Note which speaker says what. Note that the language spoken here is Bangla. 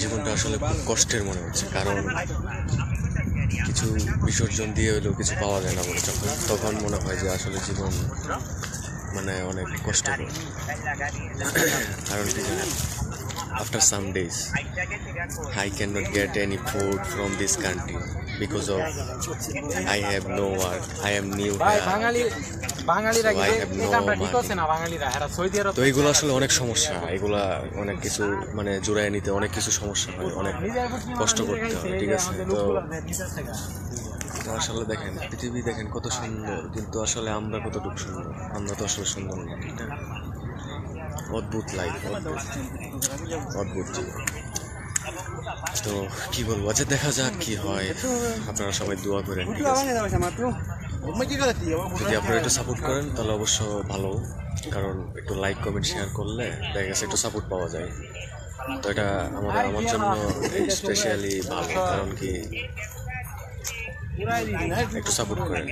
Speaker 1: জীবনটা আসলে খুব কষ্টের মনে হচ্ছে, কারণ কিছু বিসর্জন দিয়ে হলেও কিছু পাওয়া যায় না বলে তখন মনে হয় যে আসলে জীবন মানে অনেক কষ্টকর। কারণ কি জানেন, after some days I cannot get any food from this country because of I have no work, I am new here, so I have no money. তো এইগুলো আসলে অনেক সমস্যা, এগুলা অনেক কিছু মানে জোড়ায় নিতে অনেক কিছু সমস্যা হয়, অনেক কষ্ট করতে হয়, ঠিক আছে? তো আসলে দেখেন, পৃথিবী দেখেন কত সুন্দর, কিন্তু আসলে আমরা কতটুকু সুন্দর, আমরা তো আসলে সুন্দর না, ঠিক না? অদ্ভুত লাইফ, অদ্ভুত জীবন। তো কি বলবো, আচ্ছা দেখা যাক কি হয়। আপনারা সবাই দোয়া করেন, ঠিক আছে? যদি আপনারা একটু সাপোর্ট করেন তাহলে অবশ্য ভালো, কারণ একটু লাইক কমেন্ট শেয়ার করলে দেখা গেছে একটু সাপোর্ট পাওয়া যায়। তো এটা আমার জন্য স্পেশালি ভালো, কারণ কি একটু সাপোর্ট করেন।